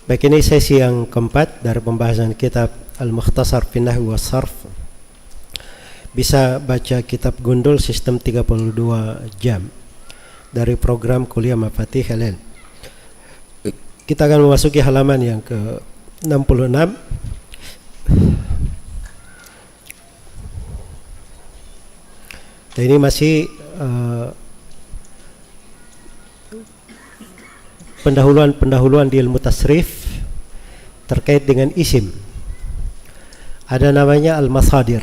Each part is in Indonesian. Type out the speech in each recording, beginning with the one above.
Baik, ini sesi yang keempat dari pembahasan kitab Al-Mukhtasar fi Nahwi was Sarf. Bisa baca kitab Gundul sistem 32 jam dari program kuliah Mafatih Al-Ilm. Kita akan memasuki halaman yang ke-66. Dan ini masih pendahuluan di ilmu tasrif terkait dengan isim. Ada namanya al-masadir.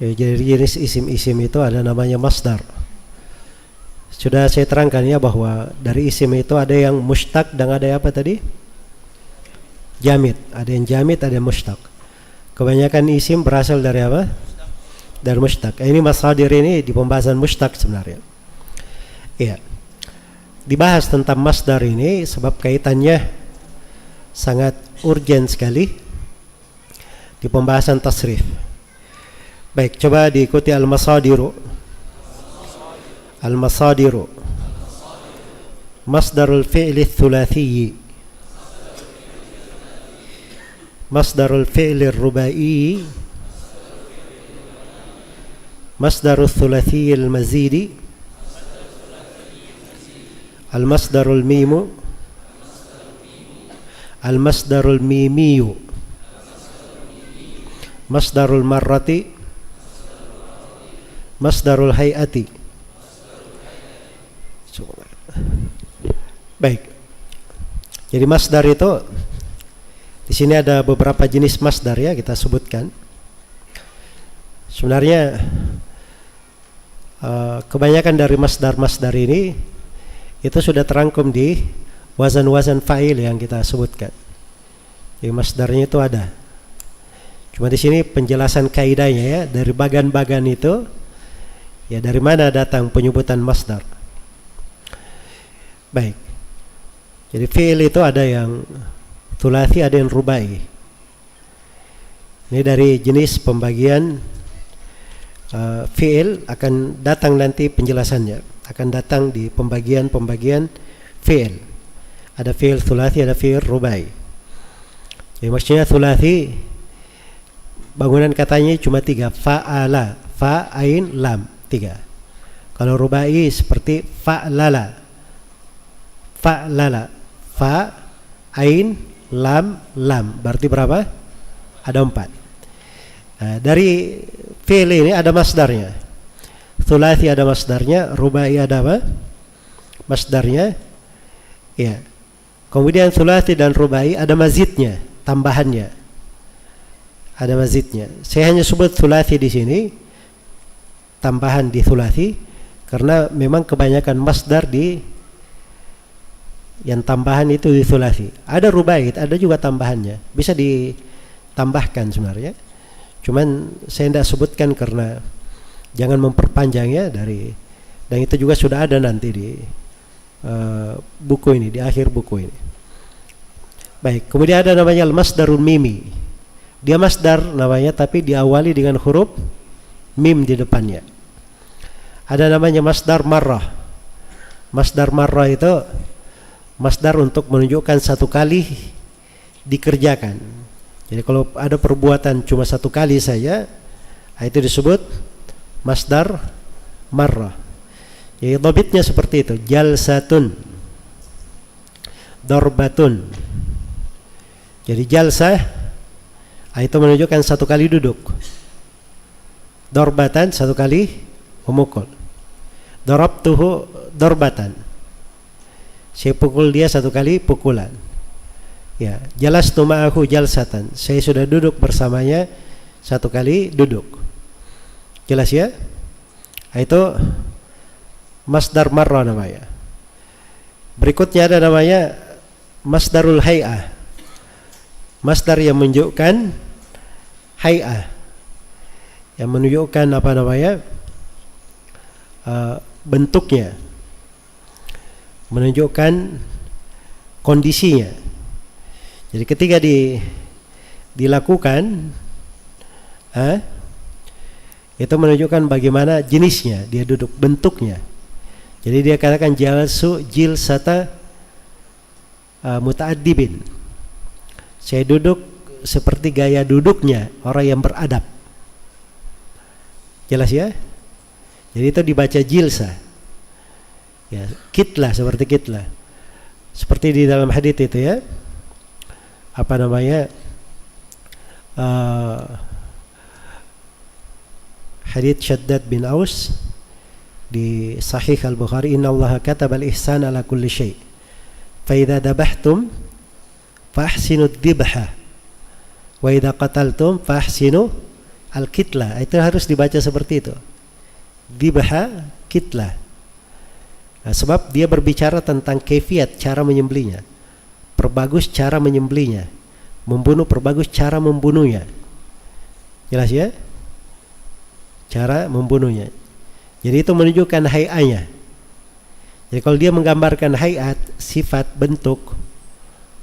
Jadi jenis isim-isim itu ada namanya masdar. Sudah saya terangkan ya bahwa dari isim itu ada yang mushtaq dan ada apa tadi? Jamid. Ada yang jamid, ada yang mushtaq. Kebanyakan isim berasal dari apa? Dari mushtaq. Ini masadir ini di pembahasan mushtaq sebenarnya. Iya. Dibahas tentang masdar ini sebab kaitannya sangat urgen sekali di pembahasan tasrif. Baik, coba diikuti al-masadiru. Al-masadiru masdarul fi'li thulathi, masdarul fi'li rubai, masdarul thulathi al-mazidi, al-masdarul mimu, al-masdarul mimiyu, masdarul marrati, masdarul hayati. Baik. Jadi masdar itu di sini ada beberapa jenis masdar ya kita sebutkan. Sebenarnya kebanyakan dari masdar-masdar ini itu sudah terangkum di wazan-wazan fa'il yang kita sebutkan. Jadi masdarnya itu ada. Cuma di sini penjelasan kaidahnya ya, dari bagan-bagan itu ya dari mana datang penyebutan masdar. Baik. Jadi fi'il itu ada yang thulathi, ada yang rubai. Ini dari jenis pembagian fi'il akan datang nanti penjelasannya. Akan datang di pembagian fi'il. Ada fi'il thulathi, ada fi'il rubai. Jadi maksudnya thulathi bangunan katanya cuma 3, fa'ala, fa, ain, lam, 3. Kalau rubai seperti fa'lala, fa'lala, fa, ain, lam, lam, berarti berapa? Ada 4. Nah, dari fi'il ini ada masdarnya. Thulathi ada masdarnya, rubai ada apa? Masdarnya. Ya. Kemudian thulathi dan rubai ada mazidnya, tambahannya. Ada mazidnya. Saya hanya sebut thulathi di sini, tambahan di thulathi, karena memang kebanyakan masdar di yang tambahan itu di thulathi. Ada rubai, ada juga tambahannya. Bisa ditambahkan sebenarnya. Cuman saya tidak sebutkan karena jangan memperpanjangnya dari, dan itu juga sudah ada nanti di buku ini, di akhir buku ini. Baik, kemudian ada namanya al-masdarul mimi. Dia masdar namanya tapi diawali dengan huruf mim di depannya. Ada namanya masdar marrah. Masdar marrah itu masdar untuk menunjukkan satu kali dikerjakan. Jadi kalau ada perbuatan cuma satu kali saja, itu disebut masdar marrah. Jadi dhabitnya seperti itu, jalsatun, darbatun. Jadi jalsah itu menunjukkan satu kali duduk. Darbatan satu kali memukul. Darabtuhu darbatan. Saya pukul dia satu kali pukulan. Ya, jalastu ma'ahu jalsatan. Saya sudah duduk bersamanya satu kali duduk. Jelas ya? Itu masdar marra namanya. Berikutnya ada namanya masdarul hay'ah. Masdar yang menunjukkan hay'ah. Yang menunjukkan apa namanya? Bentuknya. Menunjukkan kondisinya. Jadi ketika dilakukan itu menunjukkan bagaimana jenisnya, dia duduk, bentuknya. Jadi dia katakan jalsu jilsata muta'addibin. Saya duduk seperti gaya duduknya orang yang beradab. Jelas ya? Jadi itu dibaca jilsa. Ya, kitlah, seperti kitlah. Seperti di dalam hadits itu ya. Apa namanya? Hadits Shaddad bin Aus di Sahih Al-Bukhari, innallaha kataba al-ihsana ala kulli syai'. Fa idza dabahtum fahsinu ad-dibha. Wa idza qataltum fahsinu al-kitla. Itu harus dibaca seperti itu. Dibha, kitla. Nah, sebab dia berbicara tentang kefiat, cara menyembelihnya. Perbagus cara menyembelihnya. Membunuh, perbagus cara membunuhnya. Jelas ya? Cara membunuhnya. Jadi itu menunjukkan hay'ahnya. Jadi kalau dia menggambarkan hay'at, sifat, bentuk,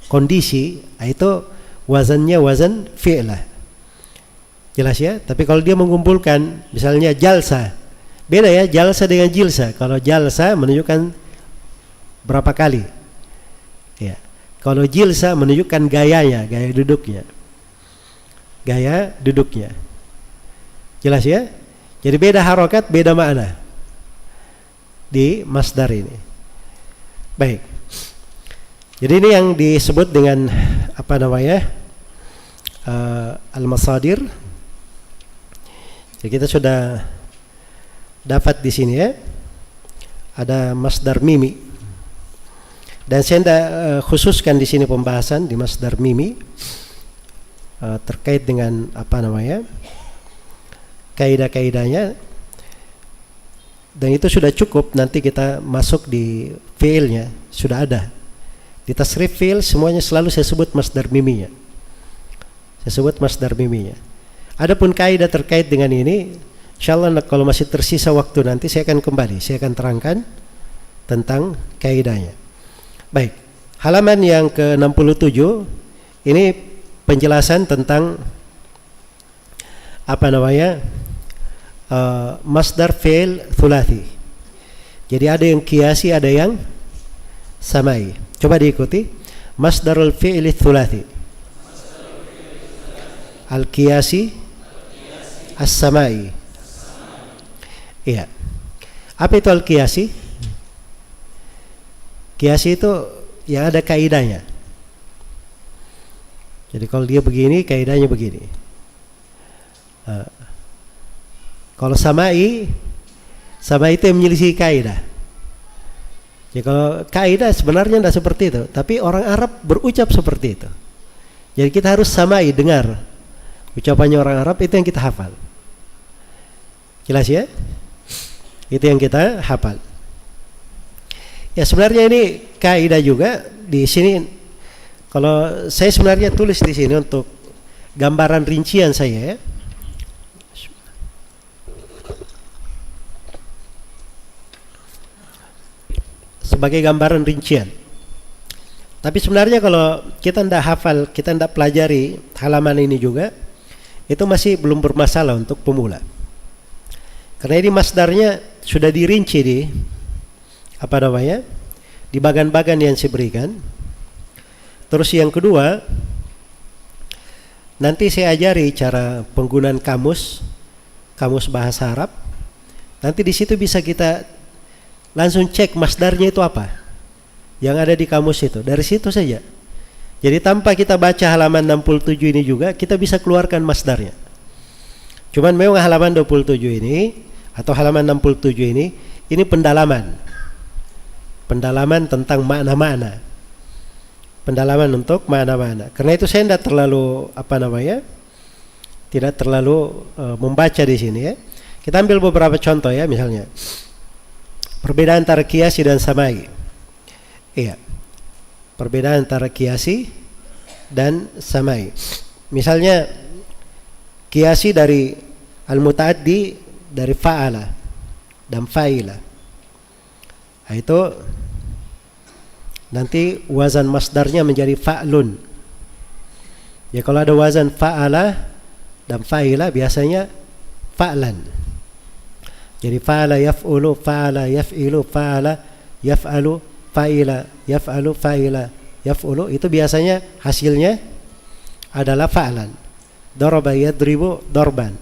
kondisi, itu wazannya wazan fi'lah. Jelas ya? Tapi kalau dia mengumpulkan misalnya jalsa, beda ya jalsa dengan jilsa. Kalau jalsa menunjukkan berapa kali. Ya. Kalau jilsa menunjukkan gayanya, gaya duduknya. Gaya duduknya. Jelas ya? Jadi beda harokat, beda makna di masdar ini. Baik. Jadi ini yang disebut dengan apa namanya? Al-masadir. Jadi kita sudah dapat di sini ya. Ada masdar mimi. Dan saya tidak khususkan di sini pembahasan di masdar mimi terkait dengan apa namanya? Kaidah-kaidahnya, dan itu sudah cukup. Nanti kita masuk di fi'ilnya, sudah ada di tasrif fi'il, semuanya selalu saya sebut masdar miminya, saya sebut masdar miminya. Adapun kaidah terkait dengan ini, insyaallah kalau masih tersisa waktu nanti saya akan kembali, saya akan terangkan tentang kaidahnya. Baik, halaman yang ke-67 ini penjelasan tentang apa namanya? Masdar fi'il thulathi. Jadi ada yang qiyasi, ada yang samai. Coba diikuti. Masdarul fi'il thulathi. Al-qiyasi, as-samai. Iya. Apa itu al-qiyasi? Qiyasi itu yang ada kaidahnya. Jadi kalau dia begini, kaidahnya begini. Kalau samai itu yang menyelisih kaidah. Jadi kalau kaidah sebenarnya tidak seperti itu, tapi orang Arab berucap seperti itu. Jadi kita harus samai, dengar ucapannya orang Arab, itu yang kita hafal. Jelas ya? Itu yang kita hafal. Ya sebenarnya ini kaidah juga di sini. Kalau saya sebenarnya tulis di sini untuk gambaran rincian saya ya. Sebagai gambaran rincian. Tapi sebenarnya kalau kita tidak hafal, kita tidak pelajari halaman ini juga, itu masih belum bermasalah untuk pemula. Karena ini masdarnya sudah dirinci di apa namanya? Di bagan-bagan yang saya berikan. Terus yang kedua, nanti saya ajari cara penggunaan kamus bahasa Arab. Nanti di situ bisa kita langsung cek masdarnya itu apa yang ada di kamus itu, dari situ saja. Jadi tanpa kita baca halaman 67 ini juga kita bisa keluarkan masdarnya. Cuman memang halaman 27 ini atau halaman 67 ini pendalaman tentang makna-makna, pendalaman untuk makna-makna. Karena itu saya tidak terlalu tidak terlalu membaca di sini ya. Kita ambil beberapa contoh ya, misalnya perbedaan antara qiyasi dan samai. Iya. Perbedaan antara qiyasi dan samai. Misalnya qiyasi dari al-mutaaddi dari fa'ala dan fa'ila. Nah, itu nanti wazan masdarnya menjadi fa'lun. Ya kalau ada wazan fa'ala dan fa'ila biasanya fa'lan. Jadi fa'ala yaf'ulu, fa'ala yaf'ilu, fa'ala yaf'alu, fa'ila yaf'alu, fa'ila yaf'ulu itu biasanya hasilnya adalah fa'lan. Daraba yadribu darban,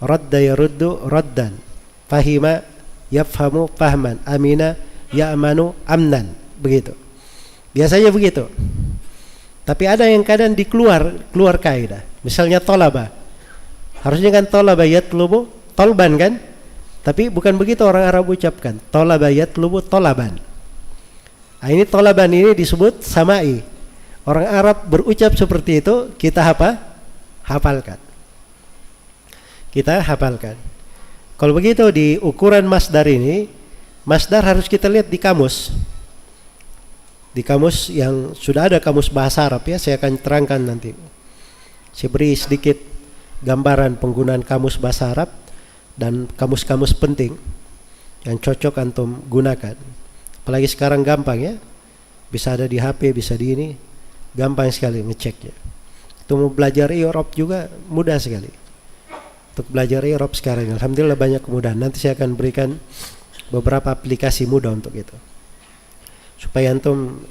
radda yaruddu raddan, fahima yafhamu fahman, amina ya'manu amnan, begitu. Biasanya begitu. Tapi ada yang kadang keluar kaidah. Misalnya tolaba, harusnya kan tolaba yatlubu tolban kan, tapi bukan begitu orang Arab ucapkan. Tolaba yatlubu tolaban. Nah, ini tolaban ini disebut samai. Orang Arab berucap seperti itu, kita hafalkan. Kita hafalkan. Kalau begitu di ukuran masdar ini, masdar harus kita lihat di kamus. Di kamus yang sudah ada, kamus bahasa Arab ya, saya akan terangkan nanti. Saya beri sedikit gambaran penggunaan kamus bahasa Arab dan kamus-kamus penting yang cocok antum gunakan. Apalagi sekarang gampang ya, bisa ada di HP, bisa di ini, gampang sekali ngeceknya. Itu mau belajar I'rab juga mudah sekali. Untuk belajar I'rab sekarang alhamdulillah banyak kemudahan. Nanti saya akan berikan beberapa aplikasi mudah untuk itu, supaya antum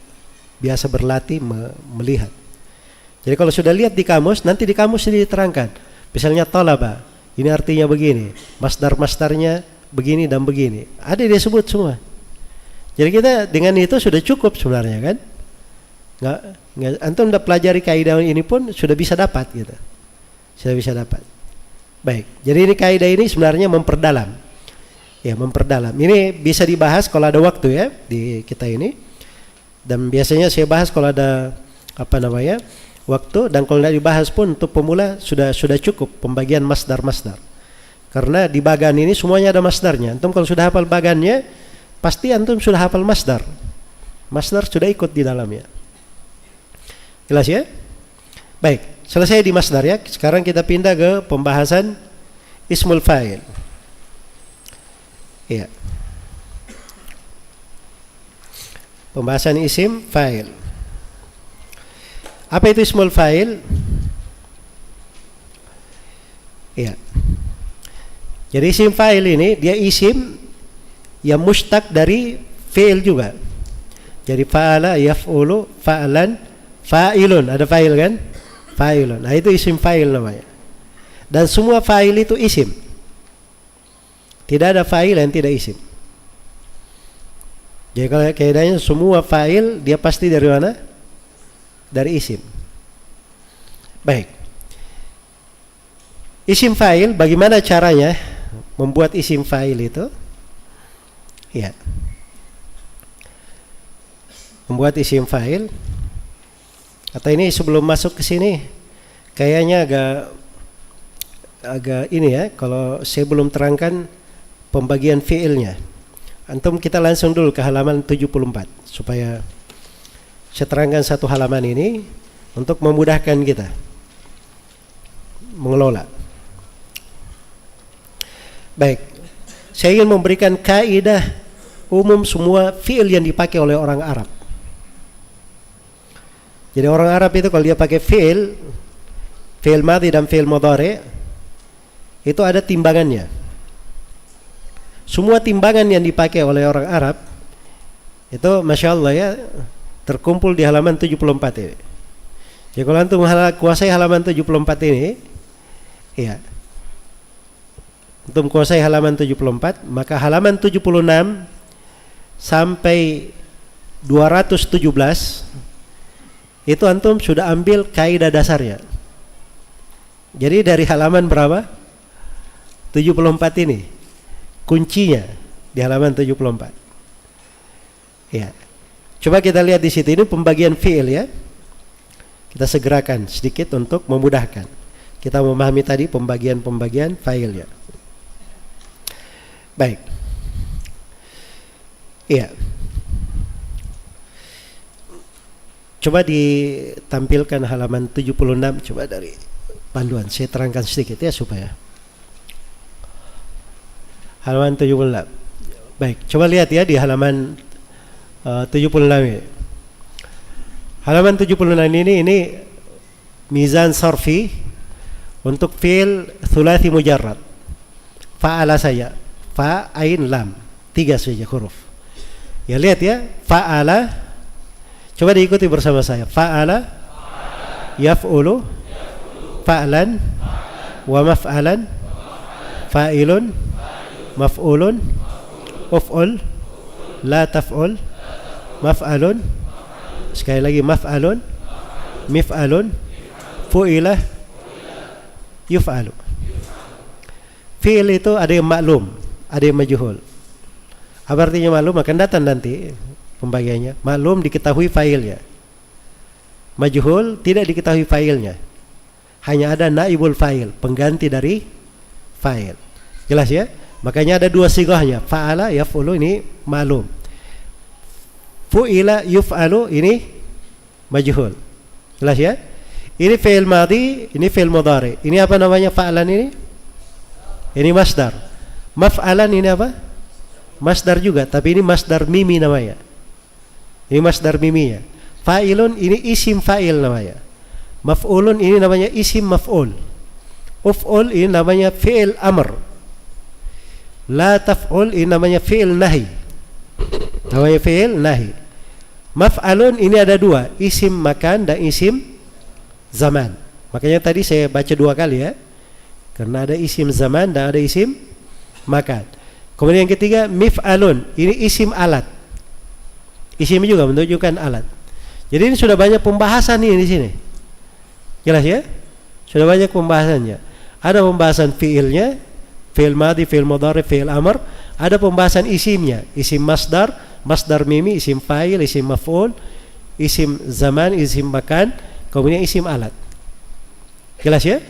biasa berlatih melihat. Jadi kalau sudah lihat di kamus, nanti di kamus ini diterangkan. Misalnya talaba, ini artinya begini, masdar-masdarnya begini dan begini. Ada dia sebut semua. Jadi kita dengan itu sudah cukup sebenarnya kan? Nggak, antum udah pelajari kaidah ini pun sudah bisa dapat gitu. Sudah bisa dapat. Baik, jadi ini kaidah ini sebenarnya memperdalam. Ya, memperdalam. Ini bisa dibahas kalau ada waktu ya di kita ini. Dan biasanya saya bahas kalau ada waktu, dan kalau tidak dibahas pun untuk pemula sudah cukup pembagian masdar-masdar. Karena di bagan ini semuanya ada masdarnya. Antum kalau sudah hafal bagannya, pasti antum sudah hafal masdar. Masdar sudah ikut di dalamnya. Jelas ya? Baik, selesai di masdar ya. Sekarang kita pindah ke pembahasan ismul fa'il. Iya. Pembahasan isim fa'il. Apa itu ismul fa'il? Iya. Jadi isim fa'il ini dia isim yang mustaq dari fi'il juga. Jadi fa'ala yaf'ulu fa'lan fa'ilun, ada fa'il kan? Fa'ilun. Nah, itu isim fa'il namanya. Dan semua fa'il itu isim. Tidak ada fa'il yang tidak isim. Jadi kalau kaidahnya semua fa'il dia pasti dari mana? Dari isim. Baik. Isim fa'il, bagaimana caranya membuat isim fa'il itu? Ya. Membuat isim fa'il. Atau ini sebelum masuk ke sini kayaknya agak ini ya, kalau saya belum terangkan pembagian fi'ilnya. Antum kita langsung dulu ke halaman 74 supaya saya terangkan satu halaman ini untuk memudahkan kita mengelola. Baik, saya ingin memberikan kaidah umum semua fi'il yang dipakai oleh orang Arab. Jadi orang Arab itu kalau dia pakai fi'il madhi dan fi'il mudhari, itu ada timbangannya. Semua timbangan yang dipakai oleh orang Arab itu Masya Allah ya, terkumpul di halaman 74 ini. Jadi kalau antum kuasai halaman 74 ini, ya, antum kuasai halaman 74, maka halaman 76 sampai 217 itu antum sudah ambil kaidah dasarnya. Jadi dari halaman berapa? 74 ini kuncinya di halaman 74. Ya. Coba kita lihat di situ, ini pembagian fi'il ya. Kita segerakan sedikit untuk memudahkan kita memahami tadi pembagian fa'il ya. Baik. Iya. Coba ditampilkan halaman 76, coba dari panduan. Saya terangkan sedikit ya supaya. Halaman 76. Baik, coba lihat ya di halaman 76 ini. Halaman 76 ini mizan sarfi untuk fi'il thulathi mujarrad. Fa'ala saja. Fa, ain, lam. 3 saja huruf. Ya lihat ya, fa'ala. Coba diikuti bersama saya. Fa'ala yaf'ulu fa'lan wa maf'alan fa'ilun maf'ulun uf'ul la taf'ul maf'alun, sekali lagi maf'alun mif'alun fu'ilah yuf'alu. Fi'il itu ada yang maklum, ada yang majhul. Apa artinya maklum? Akan datang nanti pembagiannya. Maklum diketahui fa'ilnya, majhul tidak diketahui fa'ilnya, hanya ada naibul fa'il, pengganti dari fa'il. Jelas ya? Makanya ada dua sigahnya. Fa'ala yaf'ulu ini maklum, fu'ila yuf'alu ini majhul. Jelas ya? Ini fi'il madhi, ini fi'il mudhari. Ini apa namanya fa'alan ini? Ini masdar. Maf'alan ini apa? Masdar juga, tapi ini masdar mimi namanya. Ini masdar miminya. Fa'ilun ini isim fa'il namanya. Maf'ulun ini namanya isim maf'ul. Uf'ul ini namanya fi'il amr. La taf'ul ini namanya fi'il nahi. Namanya fi'il nahi. Maf'alun ini ada dua, isim makan dan isim zaman. Makanya tadi saya baca dua kali ya, karena ada isim zaman dan ada isim makan. Kemudian yang ketiga mif'alun, ini isim alat. Isim juga menunjukkan alat. Jadi ini sudah banyak pembahasan nih di sini. Jelas ya? Sudah banyak pembahasannya. Ada pembahasan fi'ilnya, fi'il madhi, fi'il mudhari, fi'il amr. Ada pembahasan isimnya, isim masdar, masdar mimi, isim fa'il, isim maf'ul, isim zaman, isim makan, kemudian isim alat. Jelas ya?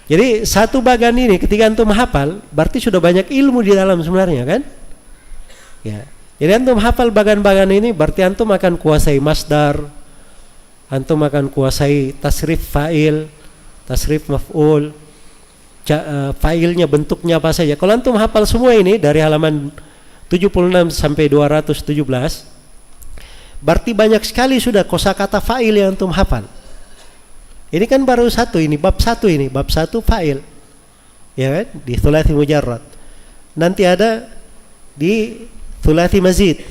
Jadi satu bagian ini ketika antum hafal, berarti sudah banyak ilmu di dalam sebenarnya kan? Ya. Jadi antum hafal bagian-bagian ini, berarti antum akan kuasai masdar, antum akan kuasai tasrif fa'il, tasrif maf'ul, fa'ilnya bentuknya apa saja. Kalau antum hafal semua ini dari halaman 76 sampai 217, berarti banyak sekali sudah kosakata fa'il yang antum hafal. Ini kan baru satu, ini bab satu, ini bab satu fa'il, ya kan, di thulathi mujarrad. Nanti ada di thulathi mazid,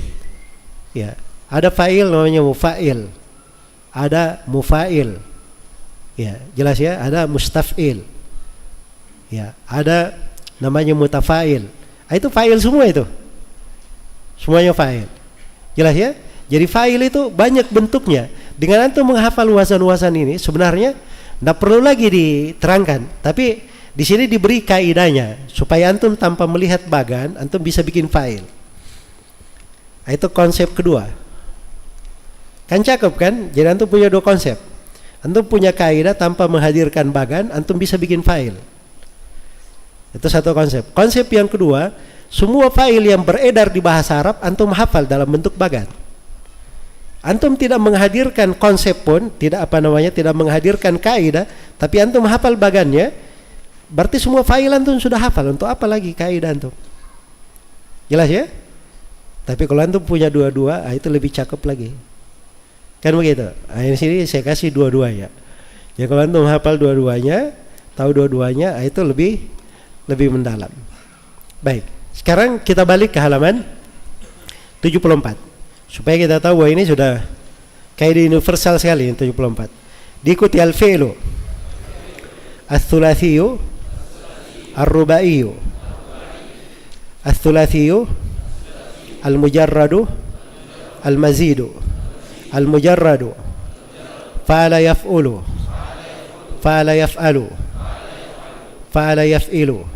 ya, ada fa'il namanya mufa'il, ada mufa'il, ya jelas ya, ada mustaf'il, ya ada namanya mutafa'il. Itu fa'il semua itu, semuanya fa'il. Jelas ya? Jadi fa'il itu banyak bentuknya. Dengan antum menghafal wazan-wazan ini sebenarnya tidak perlu lagi diterangkan, tapi di sini diberi kaidahnya supaya antum tanpa melihat bagan antum bisa bikin fa'il. Itu konsep kedua. Kan cakep kan? Jadi antum punya dua konsep. Antum punya kaidah tanpa menghadirkan bagan, antum bisa bikin fa'il. Itu satu konsep. Konsep yang kedua, semua fa'il yang beredar di bahasa Arab antum hafal dalam bentuk bagan. Antum tidak menghadirkan konsep pun, tidak tidak menghadirkan kaidah, tapi antum hafal bagannya, berarti semua fa'il antum sudah hafal. Untuk apa lagi kaidah antum? Jelas ya? Tapi kalau antum punya dua-dua, itu lebih cakep lagi. Kan begitu? Nah, di sini saya kasih dua-duanya. Ya kalau antum hafal dua-duanya, tahu dua-duanya, itu lebih mendalam. Baik, sekarang kita balik ke halaman 74. Supaya kita tahu bahwa ini sudah kaidah universal sekali, 74. Diikuti al-fi'lu al-thulathiyu al-rubaiyu al-thulathiyu al-mujarradu al-mazidu al-mujarradu fa'ala yaf'ulu fa'ala yaf'alu fa'ala yaf'ilu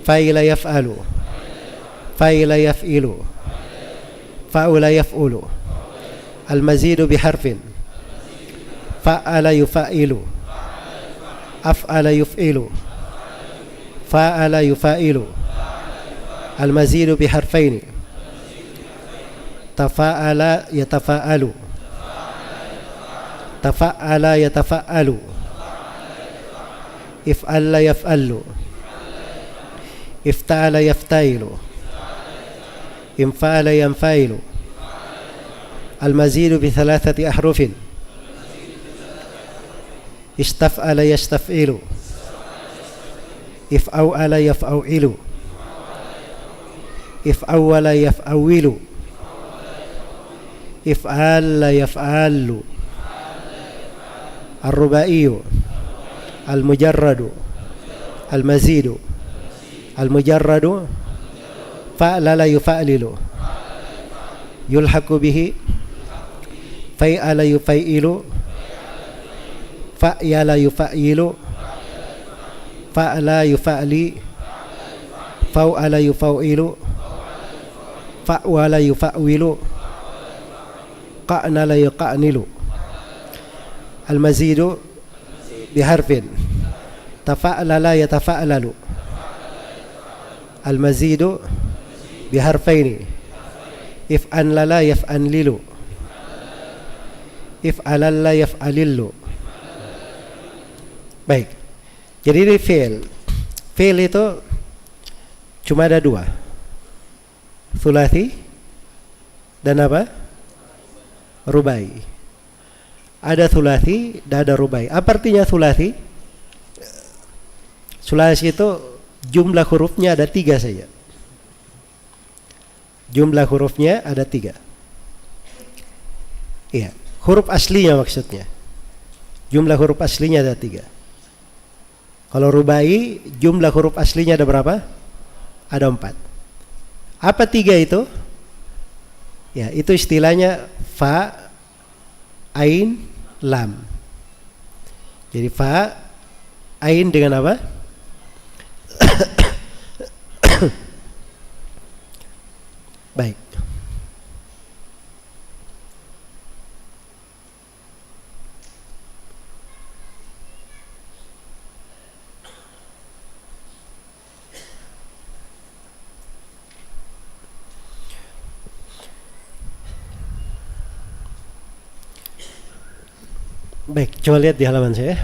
fa'ila yaf'alu fa'ila yaf'ilu fa'ula yaf'ulu al-mazidu biharfin fa'ala yufa'ilu af'ala yuf'ilu fa'ala yufa'ilu al-mazidu biharfaini tafa'ala yatafa'alu tafa'ala yatafa'alu if'alla yaf'allu ifta'ala yafta'ilu انفعل ينفعل المزيد بثلاثة أحرف استفعل يستفعل افعول يفعول افعول يفعول if'al yaf'alu, ar-rubaiyu, al-mujarradu, al-mazidu, al-mujarradu, fa'lala yufa'lilu, yulhaqu bihi, fai'ala yufai'ilu, fa'yala yufa'ilu, fa'la yufa'li, fa'ala yufa'wilu, fa'wala yufa'wilu, qa'nala yuqa'nilu. Al-mazidu biharfin, tafa'lala yatafa'lalu. Al-mazidu biharfaini, if'anlala yaf'anlilu, if'alalla yaf'alillu. Baik, jadi ini fi'il. Fi'il itu cuma ada dua, thulathi dan apa? Rubai. Ada thulathi dan ada rubai. Apa artinya thulathi? Thulathi itu jumlah hurufnya ada 3 saja. Jumlah hurufnya ada 3. Iya, huruf aslinya maksudnya. Jumlah huruf aslinya ada 3. Kalau rubai, jumlah huruf aslinya ada berapa? Ada 4. Apa 3 itu? Ya, itu istilahnya fa, ain, lam. Jadi fa, ain dengan apa? Baik. Baik, coba lihat di halaman saya.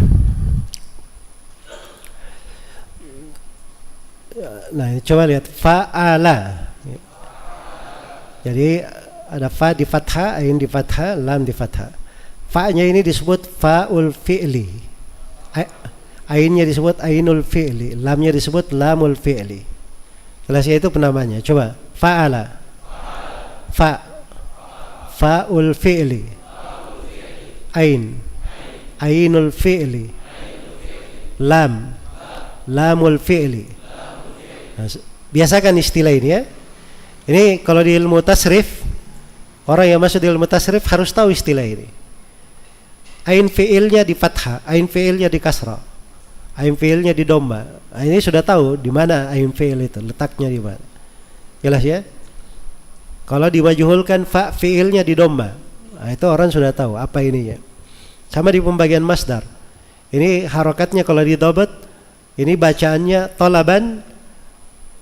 Nah, coba lihat fa'ala. Jadi ada fa di fathah, ain di fathah, lam di fathah. Fa-nya ini disebut fa'ul fi'li. Ainnya disebut ainul fi'li, lamnya disebut lamul fi'li. Jelasnya itu penamanya. Coba fa'ala. Fa. Fa'ul fi'li. Ain. Ainul fi'li, lam, lamul fi'li. Nah, biasakan istilah ini ya. Ini kalau di ilmu tasrif, orang yang masuk di ilmu tasrif harus tahu istilah ini. Ain fi'ilnya di fathah, ain fi'ilnya di kasrah, ain fi'ilnya di dhamma. Nah, ini sudah tahu di mana ain fi'il itu, letaknya di mana. Jelas ya? Kalau dimajhulkan fa fi'ilnya di dhamma, nah, itu orang sudah tahu apa ininya. Sama di pembagian masdar. Ini harokatnya kalau didobat, ini bacaannya tolaban,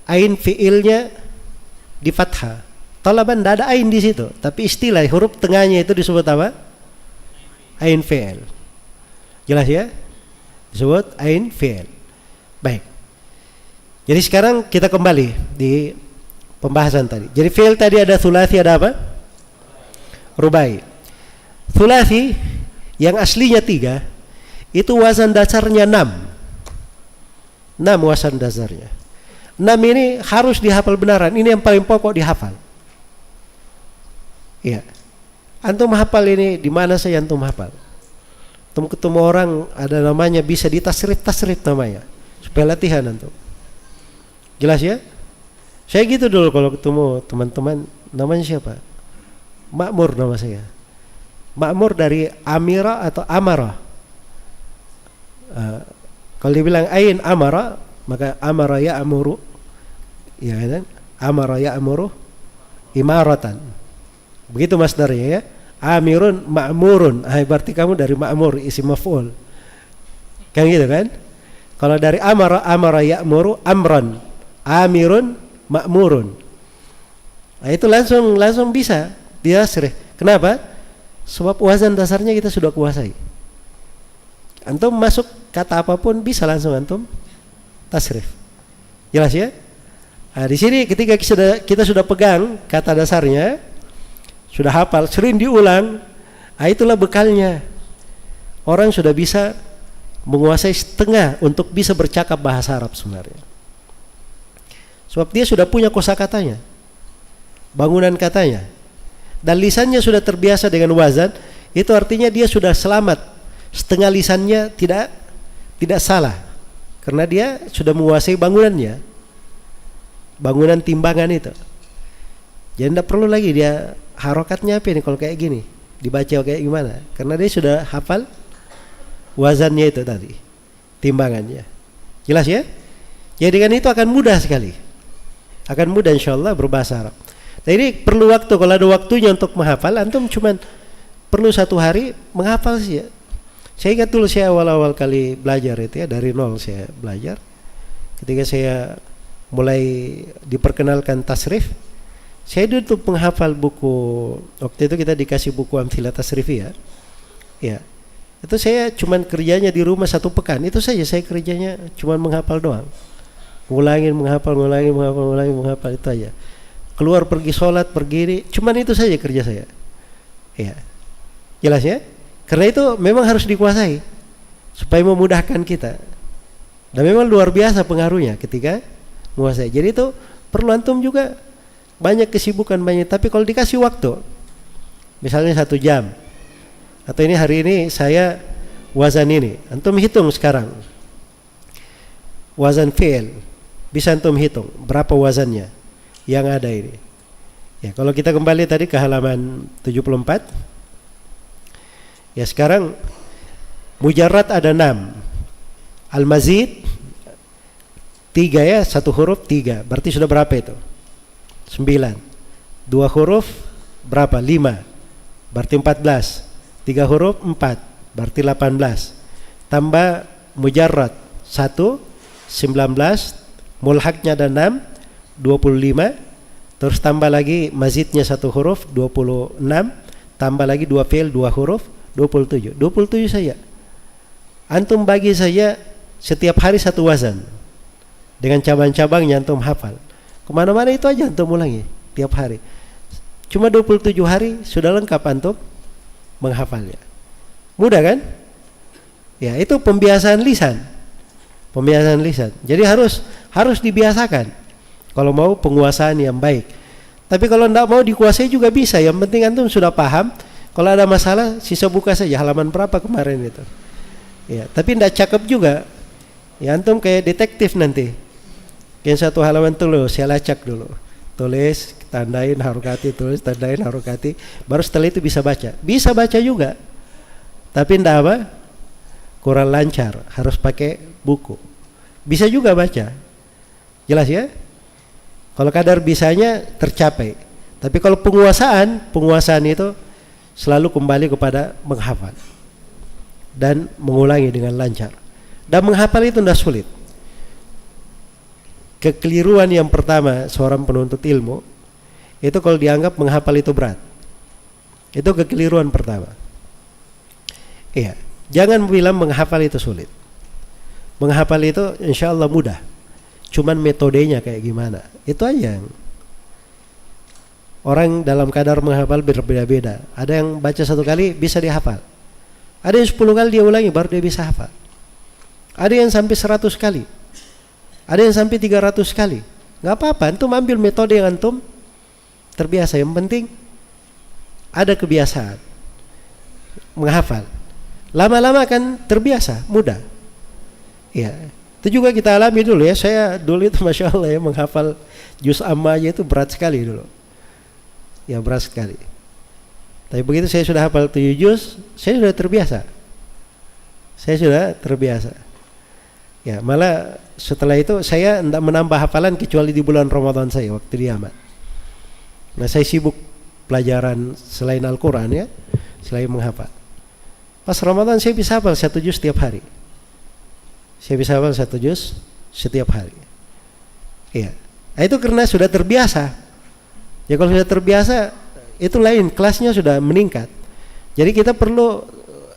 ain fiilnya di fathah. Tolaban tidak ada ain di situ, tapi istilah huruf tengahnya itu disebut apa? Ain fiil. Jelas ya? Disebut ain fiil. Baik. Jadi sekarang kita kembali di pembahasan tadi. Jadi fiil tadi ada thulathi, ada apa? Rubai. Thulathi yang aslinya 3, itu wazan dasarnya 6. 6 wazan dasarnya. 6 ini harus dihafal benaran. Ini yang paling pokok dihafal. Iya. Antum hafal ini di mana saja antum hafal. Antum ketemu orang ada namanya bisa ditasrif namanya. Supaya latihan antum. Jelas ya? Saya gitu dulu kalau ketemu teman-teman, namanya siapa? Makmur nama saya. Makmur dari amira atau amara. Kalau dibilang ain amara, maka amara ya'muru, ya kan? Amara ya'muru imaratan. Begitu masdarnya ya. Amirun ma'murun. Berarti kamu dari ma'mur, isim maf'ul. Kan gitu kan? Kalau dari amara, amara ya'muru amran. Amirun ma'murun. Nah, itu langsung bisa diasrih. Kenapa? Sebab wazan dasarnya kita sudah kuasai. Antum masuk kata apapun bisa langsung antum tasrif. Jelas ya? Nah, di sini ketika kita sudah pegang kata dasarnya, sudah hafal, sering diulang, nah itulah bekalnya. Orang sudah bisa menguasai setengah untuk bisa bercakap bahasa Arab sebenarnya. Sebab dia sudah punya kosakatanya, bangunan katanya. dan lisannya sudah terbiasa dengan wazan, itu artinya dia sudah selamat. Setengah lisannya tidak salah, karena dia sudah menguasai bangunannya, bangunan timbangan itu. Jadi tidak perlu lagi dia harokatnya apa ini kalau kayak gini, dibaca kayak gimana, karena dia sudah hafal wazannya itu tadi, timbangannya. Jelas ya? Jadi dengan itu akan mudah sekali, akan mudah insyaallah berbahasa Arab. Nah ini perlu waktu, kalau ada waktunya untuk menghafal, antum cuman perlu 1 hari menghafal sih ya. Saya ingat dulu saya awal-awal kali belajar itu ya, dari nol saya belajar. Ketika saya mulai diperkenalkan tasrif, saya dulu menghafal buku, waktu itu kita dikasih buku Amthilah Tasrifiyah. Ya. Itu saya cuman kerjanya di rumah 1 pekan, itu saja saya kerjanya cuman menghafal doang. Menghafal, itu aja. Keluar pergi sholat, pergi ini, cuman itu saja kerja saya. Ya. Jelas ya? Karena itu memang harus dikuasai supaya memudahkan kita. Dan memang luar biasa pengaruhnya ketika menguasai. Jadi itu perlu antum juga banyak kesibukan banyak, tapi kalau dikasih waktu, misalnya 1 jam, atau ini hari ini saya wazan ini, antum hitung sekarang wazan fi'il, bisa antum hitung berapa wazannya yang ada ini. Ya, kalau kita kembali tadi ke halaman 74, ya sekarang mujarrad ada 6, al-mazid 3 ya, 1 huruf 3, berarti sudah berapa itu? 9. 2 huruf berapa? 5, berarti 14. 3 huruf 4, berarti 18. Tambah mujarrad 1, 19, mulhaknya ada 6, 25. Terus tambah lagi mazidnya 1 huruf 26, tambah lagi 2 fi'il 2 huruf 27. 27 saja. Antum bagi saya setiap hari 1 wazan dengan cabang-cabangnya antum hafal. Kemana-mana itu aja antum ulangi tiap hari. Cuma 27 hari sudah lengkap antum menghafalnya. Mudah kan? Ya, itu pembiasaan lisan. Pembiasaan lisan. Jadi harus dibiasakan kalau mau penguasaan yang baik. Tapi kalau tidak mau dikuasai juga bisa. Yang penting antum sudah paham. Kalau ada masalah sisa buka saja halaman berapa kemarin itu. Ya, tapi tidak cakep juga. Ya antum kayak detektif nanti. Yang 1 halaman dulu saya lacak dulu. Tulis, tandain, harokati, tulis, tandain, harokati. Baru setelah itu bisa baca. Bisa baca juga. Tapi tidak apa? Kurang lancar. Harus pakai buku. Bisa juga baca. Jelas ya? Kalau kadar bisanya tercapai. Tapi kalau penguasaan itu selalu kembali kepada menghafal. Dan mengulangi dengan lancar. Dan menghafal itu tidak sulit. Kekeliruan yang pertama seorang penuntut ilmu itu kalau dianggap menghafal itu berat. Itu kekeliruan pertama. Iya, jangan bilang menghafal itu sulit. Menghafal itu insya Allah mudah. Cuman metodenya kayak gimana, itu aja. Orang dalam kadar menghafal berbeda-beda. Ada yang baca 1 kali bisa dihafal. Ada yang 10 kali dia ulangi baru dia bisa hafal. Ada yang sampai 100 kali. Ada yang sampai 300 kali. Gak apa-apa, antum ambil metode yang antum terbiasa. Yang penting ada kebiasaan menghafal. Lama-lama akan terbiasa, mudah. Ya, itu juga kita alami dulu ya. Saya dulu itu Masya Allah ya, menghafal juz amma aja itu berat sekali dulu. Ya berat sekali. Tapi begitu saya sudah hafal 7 juz, saya sudah terbiasa. Ya, malah setelah itu saya tidak menambah hafalan kecuali di bulan Ramadan saya waktu di Yaman. Nah, saya sibuk pelajaran selain Al-Quran ya, selain menghafal. Pas Ramadan saya bisa hafal 1 juz setiap hari. Saya bisa hafal 1 juz setiap hari. Iya. Nah, itu karena sudah terbiasa. Ya kalau sudah terbiasa itu lain, kelasnya sudah meningkat. Jadi kita perlu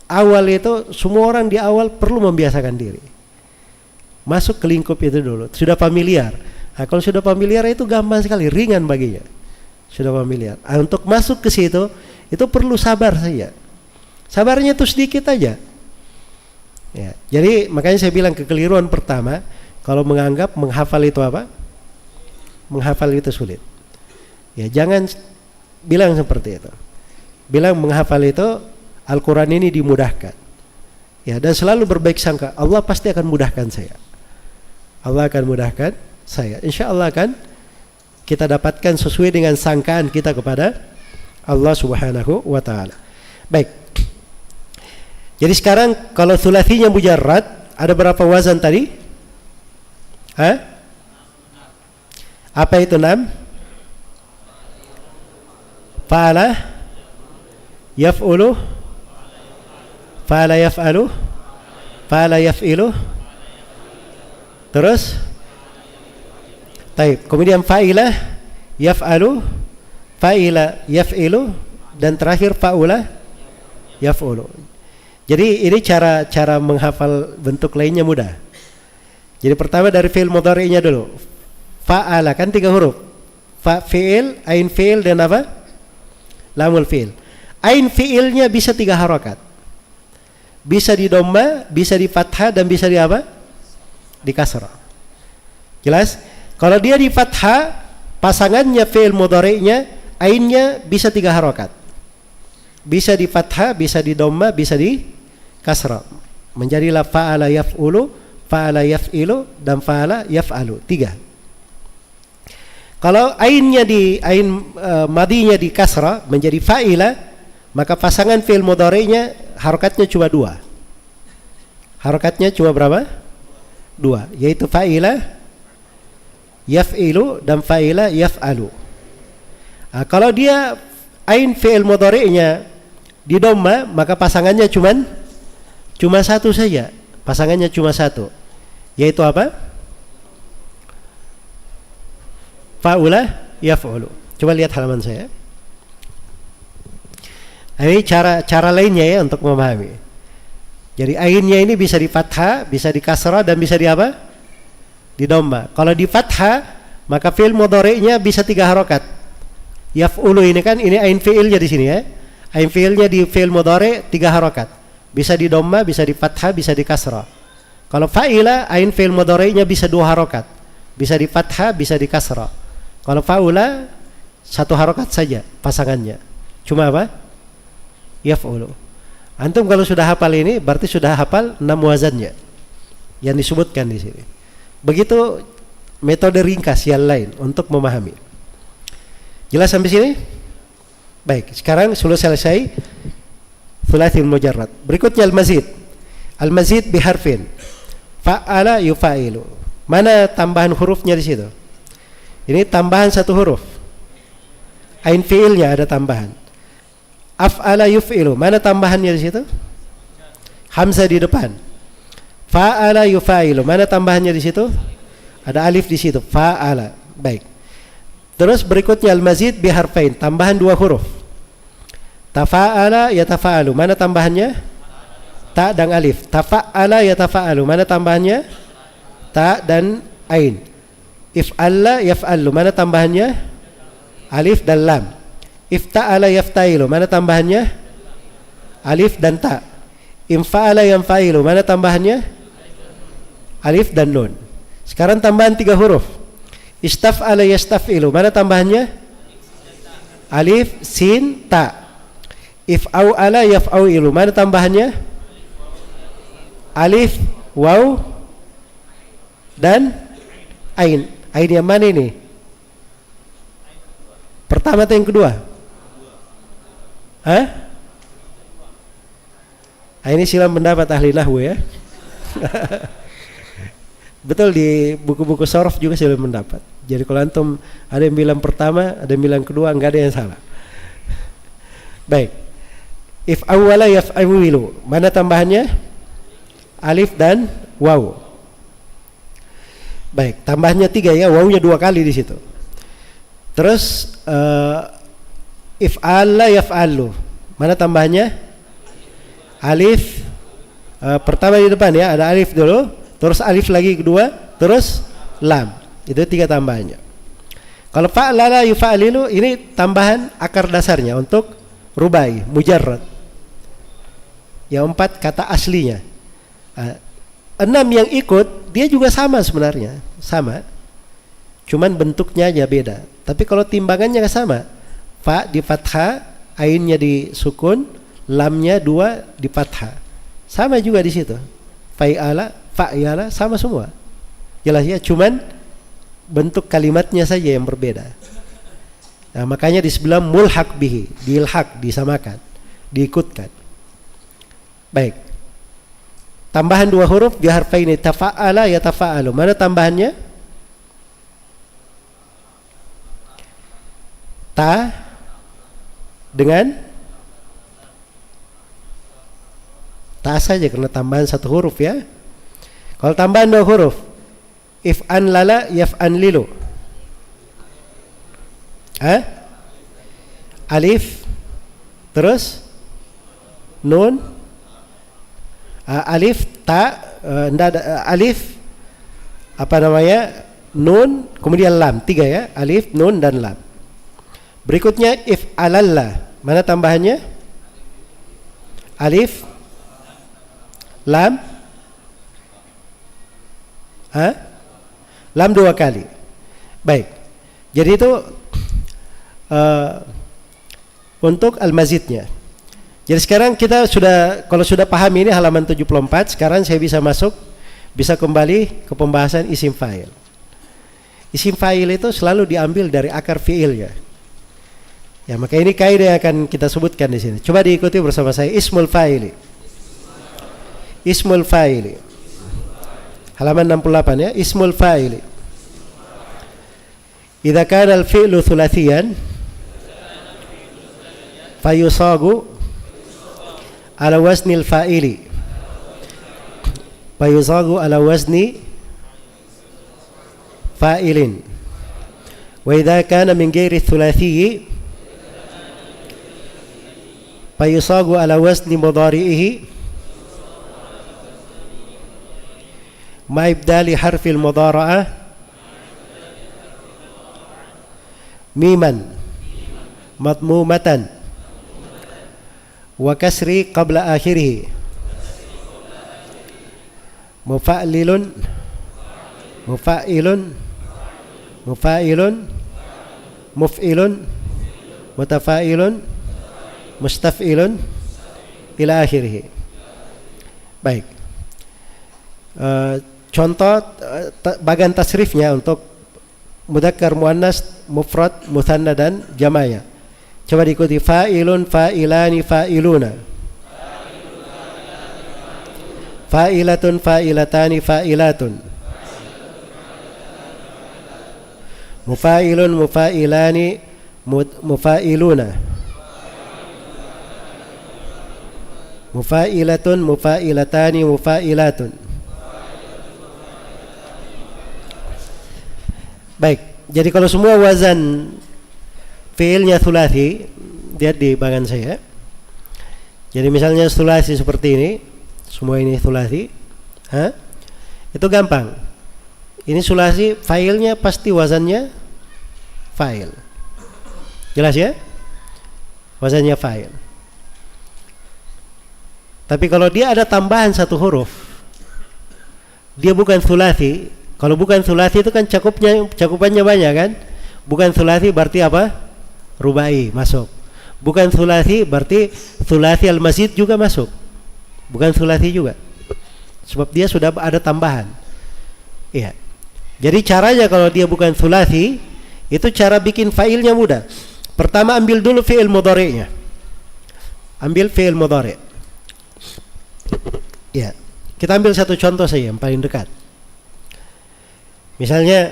awal itu, semua orang di awal perlu membiasakan diri. Masuk ke lingkup itu dulu, sudah familiar. Nah, kalau sudah familiar itu gampang sekali, ringan baginya. Sudah familiar. Nah, untuk masuk ke situ itu perlu sabar saja. Sabarnya itu sedikit aja. Ya, jadi makanya saya bilang kekeliruan pertama kalau menganggap menghafal itu apa? Menghafal itu sulit. Ya, jangan bilang seperti itu. Bilang menghafal itu Al-Quran ini dimudahkan. Ya, dan selalu berbaik sangka, Allah pasti akan mudahkan saya. Allah akan mudahkan saya. Insya Allah akan kita dapatkan sesuai dengan sangkaan kita kepada Allah Subhanahu wa ta'ala. Baik. Jadi sekarang kalau thulathinya mujarrad, ada berapa wazan tadi? Apa itu 6? Fa'ala yaf'ulu, fa'ala yaf'alu, fa'ala yaf'ilu. Terus taib. Kemudian fa'ila yaf'alu, fa'ila yaf'ilu, dan terakhir fa'ula yaf'ulu. Jadi ini cara menghafal bentuk lainnya mudah. Jadi pertama dari fi'il mudhari'nya dulu. Fa'ala kan 3 huruf. Fa fi'il, ain fi'il, dan apa? Lamul fi'il. Ain fi'ilnya bisa 3 harokat. Bisa di dhamma, bisa di fathah, dan bisa di apa? Di kasrah. Jelas? Kalau dia di fathah, pasangannya fi'il mudhari'nya, ainnya bisa 3 harokat. Bisa di fathah, bisa di dhamma, bisa di kasrah. Menjadilah fa'ala yaf'ulu, fa'ala yaf'ilu, dan fa'ala yaf'alu. 3. Kalau ainnya di madinya di kasrah menjadi fa'ila, maka pasangan fi'il mudhari'nya harokatnya cuma 2. Harokatnya cuma berapa? 2, yaitu fa'ila yaf'ilu dan fa'ila yaf'alu. Kalau dia ain fi'il mudhari'nya di dhamma, maka pasangannya cuma 1 saja. Pasangannya cuma 1, yaitu apa? Fa'ula yaf'ulu. Coba lihat halaman saya. Ini cara lainnya ya untuk memahami. Jadi ainnya ini bisa di fathah, bisa di kasrah, dan bisa di apa? Di dhamma. Kalau di fathah, maka fi'il mudhari'nya bisa 3 harokat. Yaf'ulu ini kan, ini ain fi'ilnya di sini ya. Ain fi'ilnya di fi'il mudhari' 3 harokat. Bisa di dhamma, bisa di fathah, bisa di kasrah. Kalau fa'ila, ain fi'il mudhari'nya bisa 2 harokat. Bisa di fathah, bisa di kasrah. Kalau fa'ula 1 harokat saja pasangannya. Cuma apa? Yaf'ulu. Antum kalau sudah hafal ini berarti sudah hafal 6 wazannya yang disebutkan di sini. Begitu metode ringkas yang lain untuk memahami. Jelas sampai sini? Baik, sekarang sudah selesai thulathil mujarrad. Berikutnya al-mazid. Al-mazid biharfin. Fa'ala yufa'ilu. Mana tambahan hurufnya di situ? Ini tambahan 1 huruf. Ain fi'ilnya ada tambahan. Af'ala yuf'ilu, mana tambahannya di situ? Hamzah di depan. Fa'ala yufa'ilu, mana tambahannya di situ? Ada alif di situ. Fa'ala. Baik. Terus berikutnya al-mazid biharfain, tambahan 2 huruf. Tafa'ala yatafa'alu, mana tambahannya? Ta dan alif. Tafa'ala yatafa'alu, mana tambahannya? Ta dan ain. If'alla yaf'allu, mana tambahannya? Alif dan lam. Ifta'ala yafta'ilu, mana tambahannya? Alif dan ta. Infa'ala yanfa'ilu, mana tambahannya? Alif dan nun. Sekarang tambahan 3 huruf. Istaf'ala yastaf'ilu, mana tambahannya? Alif, sin, ta. If'au'ala yaf'au'ilu, mana tambahannya? Alif, waw, dan ain. Ain yang mana ini? Pertama atau yang kedua? Ini silam pendapat ahli nahwu ya. Betul, di buku-buku sorof juga silam pendapat. Jadi kalau antum ada yang bilang pertama, ada yang bilang kedua, enggak ada yang salah. Baik. If awwala yaf'awilu, mana tambahannya? Alif dan waw. Baik, tambahnya 3 ya, wawnya 2 kali di situ. Terus if'ala yaf'alu, mana tambahannya? Alif. Pertama di depan ya, ada alif dulu, terus alif lagi kedua, terus lam. Itu 3 tambahannya. Kalau fa'lala yufa'lilu, ini tambahan akar dasarnya untuk rubai, mujarrad. Yang 4 kata aslinya. 6 yang ikut, dia juga sama sebenarnya, sama. Cuman bentuknya aja beda. Tapi kalau timbangannya sama, fa di fathah, ainnya di sukun, lamnya 2 di fathah. Sama juga di situ. Fa'ala, fa'yala sama semua. Jelas ya, cuman bentuk kalimatnya saja yang berbeda. Nah, makanya disebut mulhaq bihi, diilhaq, disamakan, diikutkan. Baik. Tambahan 2 huruf di harfaini tafa'ala ya tafa'alu. Mana tambahannya? Ta dengan ta saja karena tambahan 1 huruf ya. Kalau tambahan 2 huruf, if'an lala yaf'an lilu. Alif terus nun, alif ta, alif apa namanya, nun kemudian lam, 3 ya, alif nun dan lam. Berikutnya if'alalla, mana tambahannya? Alif lam, lam 2 kali. Baik, jadi itu untuk al-mazidnya. Jadi sekarang kita sudah, kalau sudah paham ini halaman 74, sekarang saya bisa kembali ke pembahasan isim fa'il. Isim fa'il itu selalu diambil dari akar fi'il ya. Ya, maka ini kaidah yang akan kita sebutkan di sini. Coba diikuti bersama saya. Ismul fa'ili. Ismul fa'ili. Halaman 68 ya. Ismul fa'ili. Idza kana al-fi'lu thulathiyan fayusagu ala waznil fa'ili. Fayusagu ala wazni fa'ilin. Wa idza kana min ghairi thulathiyyi fayusagu ala wazni mudhari'ihi ma ibdali harfil mudhara'ah miman madmumatan wa kasri qabla akhirih mufa'lilun mufa'ilun mufa'ilun muf'ilun mutafa'ilun mustaf'ilun ila akhirih. Baik. Contoh bagian tasrifnya untuk mudzakkar muannas, mufrad, mutsanna dan jama'nya. Coba diikuti. Fa'ilun, fa'ilani, fa'iluna. Fa'ilatun, fa'ilatani, fa'ilatun. Mufa'ilun, mufa'ilani, mufa'iluna. Mufa'ilatun, mufa'ilatani, mufa'ilatun. Baik, jadi kalau semua wazan fi'ilnya thulathi, lihat di bagian saya. Jadi misalnya thulathi seperti ini, semua ini thulathi, itu gampang. Ini thulathi, fa'ilnya pasti wazannya fa'il. Jelas ya? Wazannya fa'il. Tapi kalau dia ada tambahan 1 huruf, dia bukan thulathi. Kalau bukan thulathi itu kan cakupannya banyak kan? Bukan thulathi berarti apa? Rubai masuk. Bukan thulathi berarti thulathi al-mazid juga masuk. Bukan thulathi juga. Sebab dia sudah ada tambahan. Iya. Jadi caranya kalau dia bukan thulathi, itu cara bikin fa'ilnya mudah. Pertama ambil dulu fi'il mudhari'nya. Ambil fi'il mudhari'. Ya, kita ambil satu contoh saja yang paling dekat. Misalnya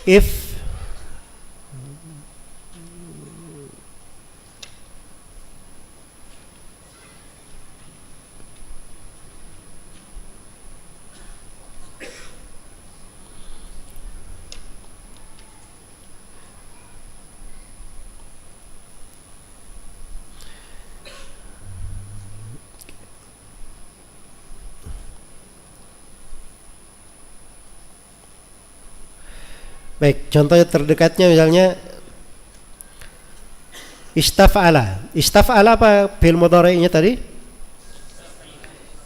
if baik, contoh terdekatnya misalnya istaf'ala. Istaf'ala apa fi'il mudhari'nya tadi?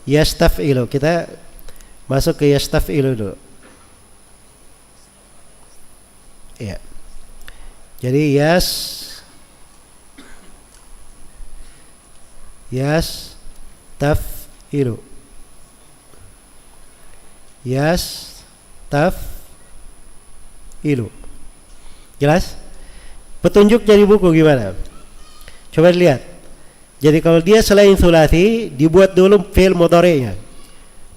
Yastaf'ilu. Kita masuk ke yastaf'ilu dulu. Ya. Jadi taf-ilu. Taf-ilu. Jelas? Petunjuk dari buku gimana? Coba lihat. Jadi kalau dia selain sulasi, dibuat dulu fi'il mudhari'nya.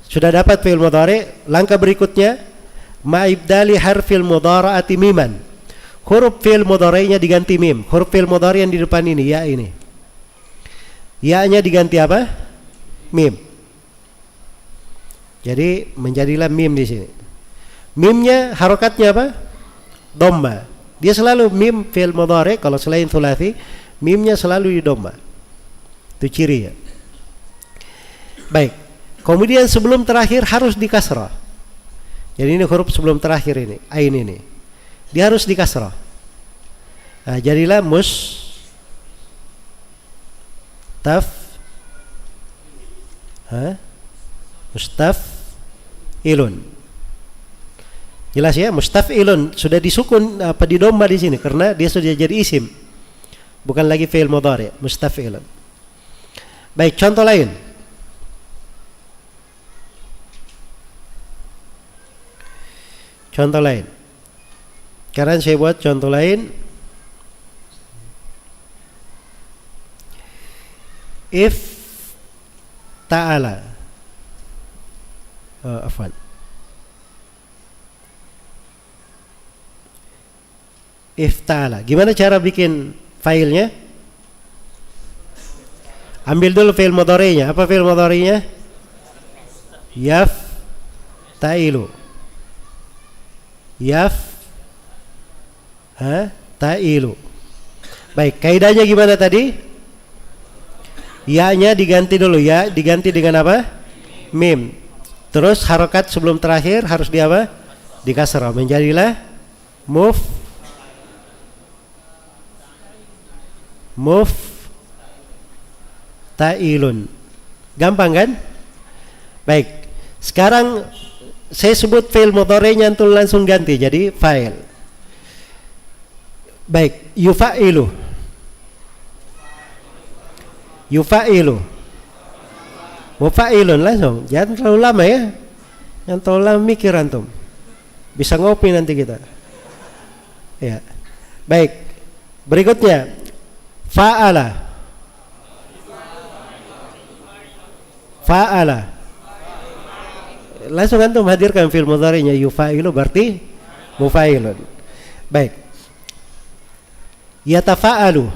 Sudah dapat fi'il mudhari', langkah berikutnya ma'ibdali harfil mudhara'ati miman. Huruf fi'il mudhari'nya diganti mim. Huruf fi'il mudhari' yang di depan ini, ya ini. Ya-nya diganti apa? Mim. Jadi menjadilah mim di sini. Mimnya harokatnya apa? Dhamma. Dia selalu mim fi'il mudhari', kalau selain sulasi, mimnya selalu di dhamma. Itu ciri ya. Baik. Kemudian sebelum terakhir harus di kasrah. Jadi ini huruf sebelum terakhir ini, ain ini. Dia harus di kasrah. Nah, jadilah mustaf'ilun. Jelas ya, mustaf'ilun sudah disukun apa di dhamma di sini karena dia sudah jadi isim. Bukan lagi fi'il mudhari', mustaf'ilun. Baik, contoh lain. Contoh lain. Sekarang saya buat contoh lain. If ta'ala. Afwan. If ta'ala. Gimana cara bikin filenya? Ambil dulu fi'il mudhari'nya. Apa fi'il mudhari'nya? Yaf ta'ilu. Ta'ilu. Baik, kaidahnya gimana tadi? Ya-nya diganti dulu, ya diganti dengan apa? Mim. Terus harokat sebelum terakhir harus di apa? Di kasrah. Menjadilah ta'ilun. Gampang kan? Baik. Sekarang saya sebut fi'il mudhari'nya antum langsung ganti jadi fa'il. Baik, yufa'ilu. Mufa'ilun langsung. Jangan terlalu lama ya. Yang terlalu lama mikir antum. Bisa ngopi nanti kita. Ya. Baik. Berikutnya fa'ala. Langsung antum hadirkan fi'il mudhari'nya yufa'ilu berarti mufa'ilun. Baik. Yatafa'alu.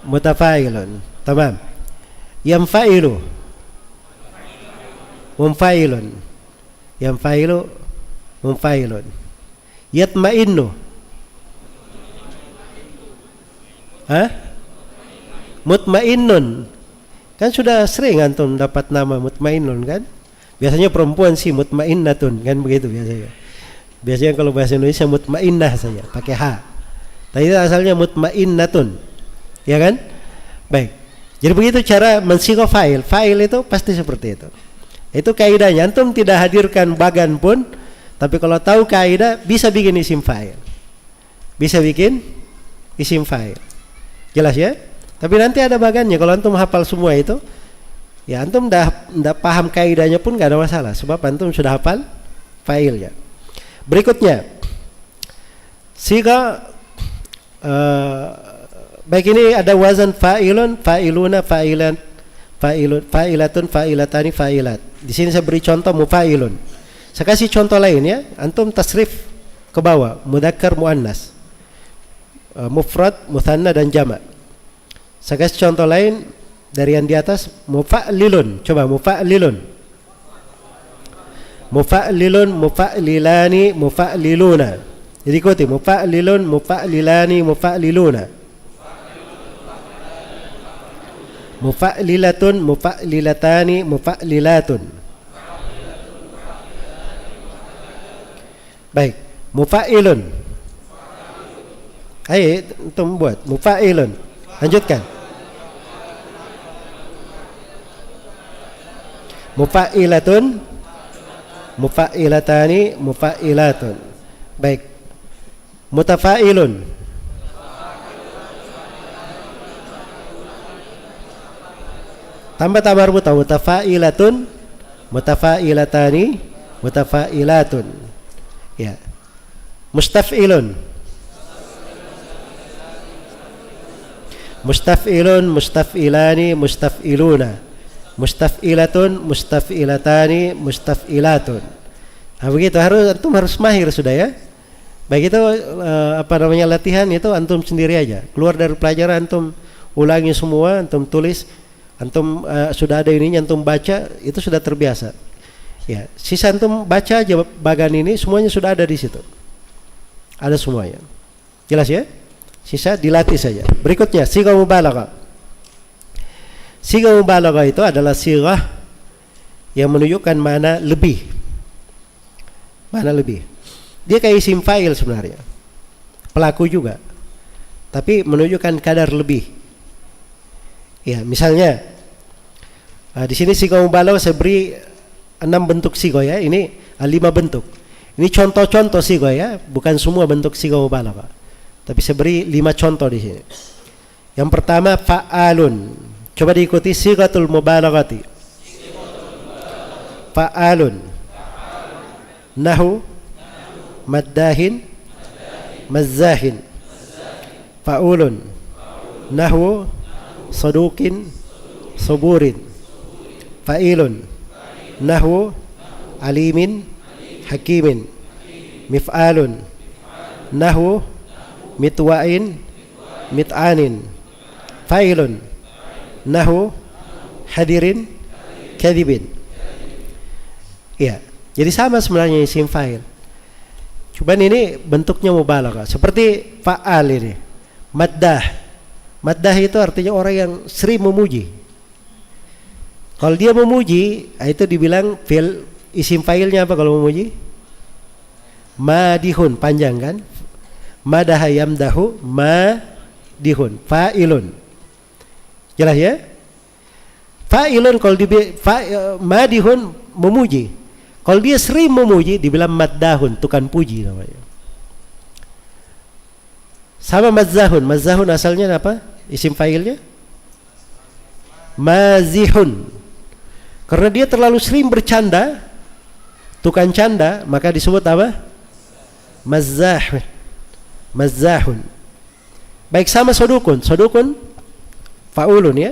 Mutafa'ilun. Tamam. Yanfa'ilu. Munfa'ilun. Yanfa'ilu munfa'ilun. Yatma'innu. Mutma'innun. Kan sudah sering antum dapat nama mutmainnun kan? Biasanya perempuan sih mutmainnatun kan begitu biasanya. Biasanya kalau bahasa Indonesia mutmainnah saja pakai h. Tapi itu asalnya mutmainnatun. Ya kan? Baik. Jadi begitu cara mensighah fa'il. Fa'il itu pasti seperti itu. Itu kaidahnya. Antum tidak hadirkan bagan pun, tapi kalau tahu kaidah bisa bikin isim fa'il. Bisa bikin isim fa'il. Jelas ya? Tapi nanti ada bagannya. Kalau antum hafal semua itu, ya antum dah paham kaidahnya pun gak ada masalah. Sebab antum sudah hafal fa'ilnya. Berikutnya, siga baik ini ada wazan fa'ilun, fa'iluna, fa'ilan, fa'ilun, fa'ilatun, fa'ilatani, fa'ilat. Di sini saya beri contoh mufa'ilun. Saya kasih contoh lain ya. Antum tasrif ke bawah, mudzakkar muannas, mufrad, mutsanna dan jama'. Saya kasih contoh lain dari yang di atas, mufa'lilun. Coba mufa'lilun. Mufa'lilun, mufa'lilani, mufa'liluna. Jadi ikuti mufa'lilun, mufa'lilani, mufa'liluna. Mufa'lilatun, mufa'lilatani, mufa'lilatun. Baik, mufa'ilun. Ayo, antum buat mufa'ilun. Lanjutkan. Mufa'ilatun, mufa'ilatani, mufa'ilatun. Baik. Mutafailun. Tambah marbuta. Mutafailatun, mutafailatani, mutafailatun. Ya. Mustafilun. Mustafilun, mustafilani, mustafiluna. Mustafilatun, mustafilatani, mustafilatun. Nah, begitu antum harus mahir sudah ya. Baik itu latihan itu antum sendiri aja. Keluar dari pelajaran antum ulangi semua, antum tulis, antum sudah ada ininya antum baca, itu sudah terbiasa. Ya, sisa antum baca aja bagan ini semuanya sudah ada di situ. Ada semuanya. Jelas ya? Sisa dilatih saja. Berikutnya sighah mubalaghah. Sighah mubalaghah itu adalah sighah yang menunjukkan makna lebih. Makna lebih. Dia kayak isim fa'il sebenarnya. Pelaku juga. Tapi menunjukkan kadar lebih. Ya, misalnya di sini sighah mubalaghah saya beri 6 bentuk sighah ya. Ini 5 bentuk. Ini contoh-contoh sighah ya, bukan semua bentuk sighah mubalaghah. Tapi saya beri 5 contoh di sini. Yang pertama fa'alun. Coba diikuti sighatul mubalaghati. Fa'alun. Nahu. Maddahin. Mazzahin. Fa'ulun. Nahu. Sadukin. Suburin. Fa'ilun. Nahu. Alimin. Hakimin. Mif'alun. Nahu. Mitwa'in, mit'anin. Fa'ilun. Nahu. Hadirin. Kadhibin. Ya, jadi sama sebenarnya isim fa'il. Cuman ini bentuknya mubalaghah. Seperti fa'al ini. Maddah. Maddah itu artinya orang yang sering memuji. Kalau dia memuji, itu dibilang fi'il. Isim fa'ilnya apa kalau memuji? Madihun, panjang kan? Madaha yamdahu madihun. Fa'ilun. Jelas ya? Fa'ilun kalau madihun memuji. Kalau dia sering memuji dibilang maddahun, tukang puji namanya. Sama mazzahun. Mazzahun asalnya apa? Isim fa'ilnya mazihun. Karena dia terlalu sering bercanda, tukang canda, maka disebut apa? Mazzah. Mazzahun. Baik, sama sodukun. Sodukun faulun ya.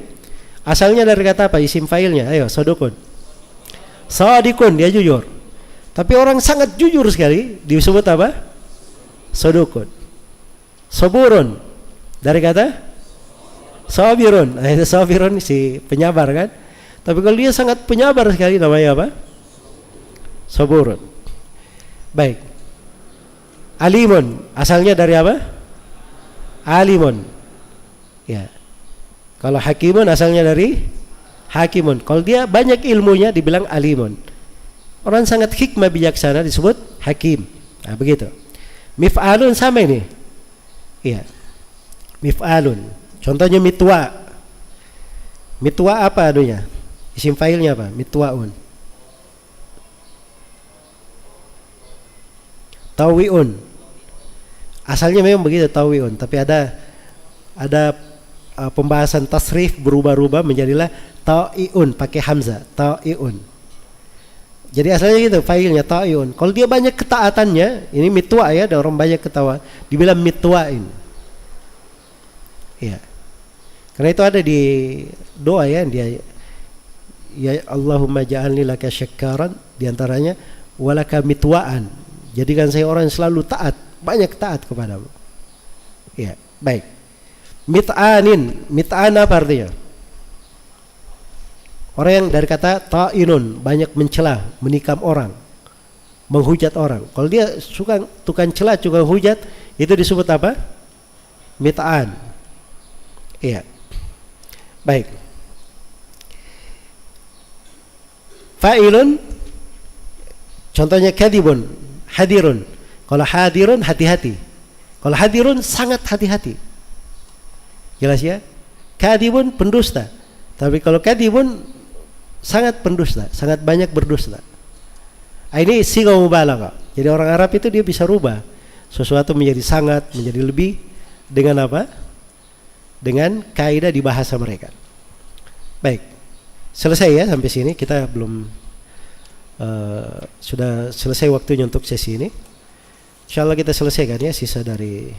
Asalnya dari kata apa? Isim fa'ilnya. Ayo, sodukun. Sodikun, dia jujur. Tapi orang sangat jujur sekali, disebut apa? Sodukun. Soburun, dari kata sobirun. Nah, itu sobirun si penyabar kan. Tapi kalau dia sangat penyabar sekali, namanya apa? Soburun. Baik. Alimun, asalnya dari apa? Alimun. Ya. Kalau hakimun asalnya dari hakimun. Kalau dia banyak ilmunya dibilang alimun. Orang sangat hikmah bijaksana disebut hakim. Nah, begitu. Mif'alun sama ini. Iya. Mif'alun. Contohnya mitwa. Mitwa apa anunya? Isim fa'ilnya apa? Mitwaun. Tawiun. Asalnya memang begitu tawiun, tapi ada pembahasan tasrif berubah-ubah menjadilah ta'iun pakai hamzah, ta'iun. Jadi asalnya gitu fa'ilnya ta'iun. Kalau dia banyak ketaatannya, ini mitwa ya, ada orang banyak ketawa, dibilang mitwain. Iya. Karena itu ada di doa ya, dia ya Allahumma ja'alni laka syakkaran, di antaranya walaka mitwaan. Jadikan saya orang yang selalu taat, banyak taat kepadamu. Ya, baik. Mit'anin, mit'an apa artinya? Orang yang dari kata ta'inun, banyak mencela, menikam orang, menghujat orang. Kalau dia suka tukang cela, tukang hujat, itu disebut apa? Mit'an. Iya. Baik. Fa'ilun, contohnya kadhibun, hadirun. Kalau hadirun hati-hati. Kalau hadirun sangat hati-hati. Jelas ya? Kadhibun pendusta. Tapi kalau kadhibun sangat pendusta, sangat banyak berdusta. Ini sighah mubalaghah. Jadi orang Arab itu dia bisa rubah. Sesuatu menjadi sangat, menjadi lebih dengan apa? Dengan kaidah di bahasa mereka. Baik, selesai ya sampai sini. Kita belum sudah selesai waktunya untuk sesi ini. Insyaallah kita selesaikan ya sisa dari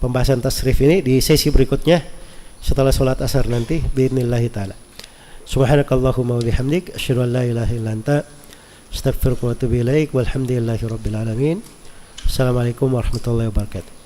pembahasan tasrif ini di sesi berikutnya setelah sholat asar nanti biidznillah taala. Subhanakallahumma wa bihamdik asyhadu an la ilaha illa anta astaghfiruka wa atubu ilaik walhamdulillahi rabbil alamin. Assalamualaikum warahmatullahi wabarakatuh.